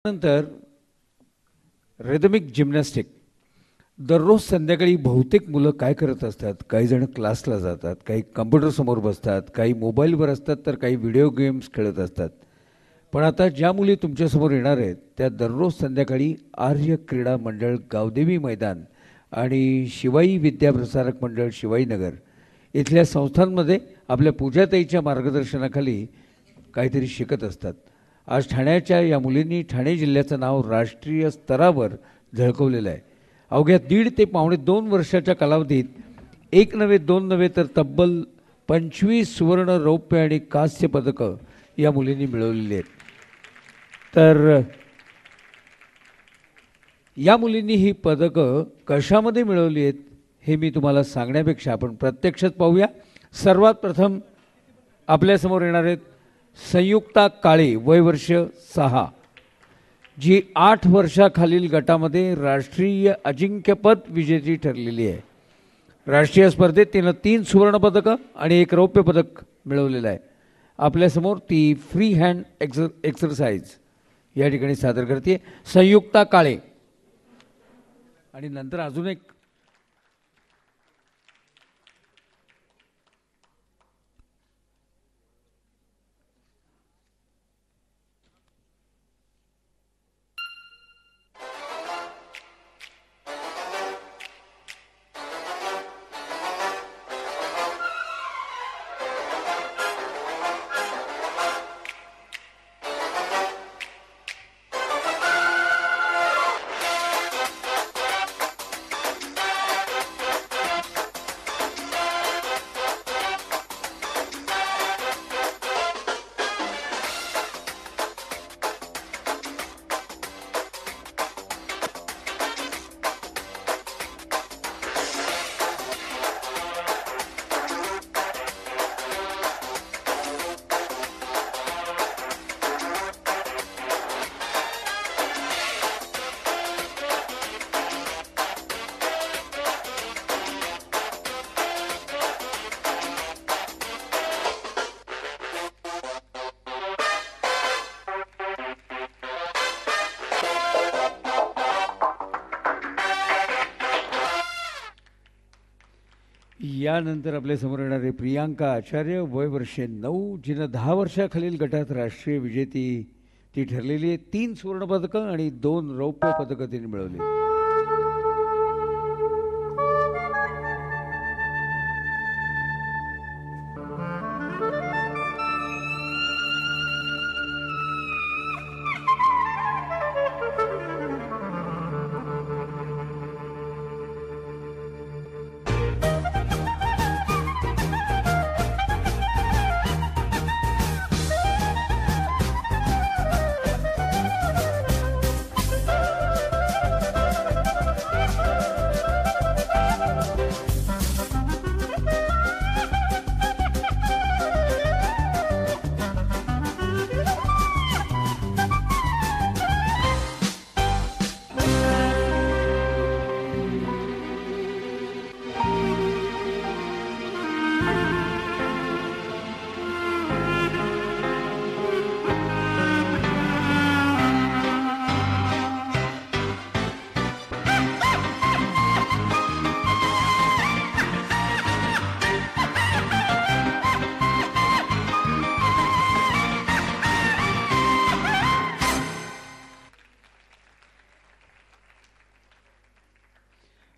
नंतर rhythmic gymnastic. दररोज संध्याकाळी बहुतेक मुलं काय करत असतात, काही जण क्लासला जातात, काही कम्प्युटरसमोर बसतात, काही मोबाईलवर असतात, तर काही व्हिडिओ गेम्स खेळत असतात. पण आता ज्या मुली तुमच्यासमोर येणार आहेत त्या दररोज संध्याकाळी आर्य क्रीडा मंडळ गावदेवी मैदान आणि शिवाई विद्याप्रसारक मंडळ शिवाईनगर इथल्या संस्थांमध्ये आपल्या पूजाताईच्या मार्गदर्शनाखाली काहीतरी शिकत असतात. आज ठाण्याच्या या मुलींनी ठाणे जिल्ह्याचं नाव राष्ट्रीय स्तरावर झळकवलेलं आहे. अवघ्या 1.5 ते पावणे 2 वर्षाच्या कालावधीत एक नव्हे दोन नव्हे तर तब्बल 25 सुवर्ण, रौप्य आणि कांस्य पदकं या मुलींनी मिळवलेली आहेत. तर या मुलींनी ही पदकं कशामध्ये मिळवली आहेत हे मी तुम्हाला सांगण्यापेक्षा आपण प्रत्यक्षात पाहूया. सर्वात प्रथम आपल्यासमोर येणार आहेत संयुक्ता काळे, वय वर्ष 6, जी 8 वर्षाखालील गटामध्ये राष्ट्रीय अजिंक्यपद विजेती ठरलेली आहे. राष्ट्रीय स्पर्धेत तिनं 3 सुवर्ण पदकं आणि 1 रौप्य पदक मिळवलेलं आहे. आपल्यासमोर ती फ्री हँड एक्सरसाइज या ठिकाणी सादर करते संयुक्ता काळे. आणि नंतर अजून एक यानंतर आपल्यासमोर येणारे प्रियांका आचार्य, वय वर्ष 9, जिनं 10 वर्षाखालील गटात राष्ट्रीय विजेती ती ठरलेली आहे. 3 सुवर्ण पदकं आणि 2 रौप्य पदकं तिने मिळवली.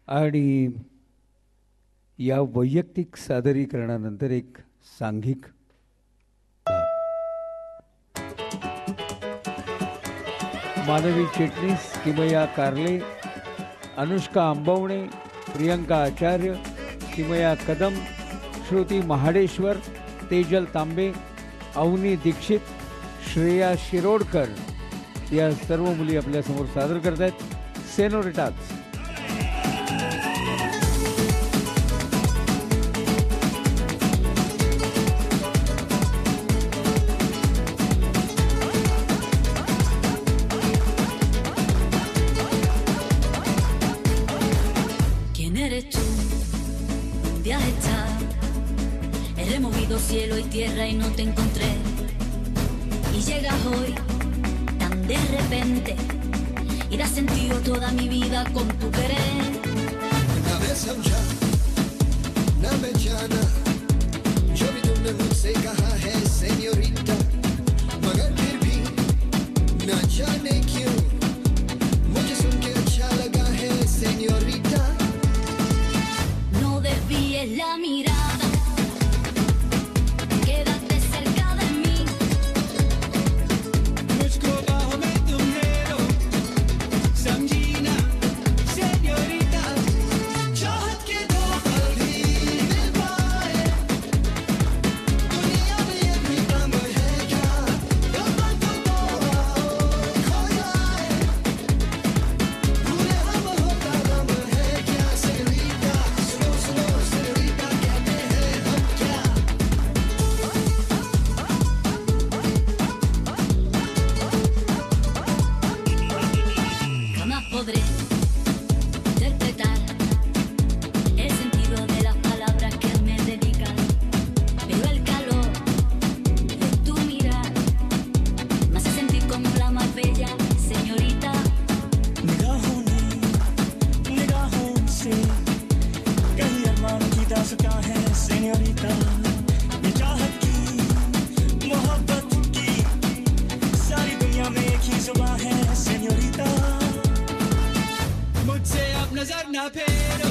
आणि या वैयक्तिक सादरीकरणानंतर एक सांघिक मानवी चिटणीस किमया कारले, अनुष्का आंबवणे, प्रियंका आचार्य, किमया कदम, श्रुती महाडेश्वर, तेजल तांबे, अवनी दीक्षित, श्रेया शिरोडकर या सर्व मुली आपल्यासमोर सादर करत आहेत सेनोरिटाज. Cielo y tierra y no te encontré y llegas hoy tan de repente y da sentido toda mi vida con tu querer. ना मैं समझा ना मैं जाना जो भी तुमने मुझसे कहा है सेन्योरिटा, मगर फिर भी ना जाने क्यों मुझे सुन के अच्छा लगा है senorita. No desvíes la mirada, quédate cerca de mí. मुझको बाहों में तुम ले लो, समझी ना सेन्योरिटा. चाहत के दो पल भी मिल पाए, दुनिया में ये भी कम है क्या, कमर तो तोड़ा खो जाए, भूले हम होता गम है क्या सेन्योरिटा. सुनो सुनो सेन्योरिटा, कहते हैं हम क्या. Jamás podré interpretar el sentido de las palabras que me dedican, pero el calor de tu mirar me hace sentir como la más bella señorita. निगाहों से कहीं अरमान की दास्तां है सेन्योरिटा. ये चाहत की मोहब्बत की सारी दुनिया में एक ही जुबान है सेन्योरिटा. मुझसे आप नजर ना फेरो,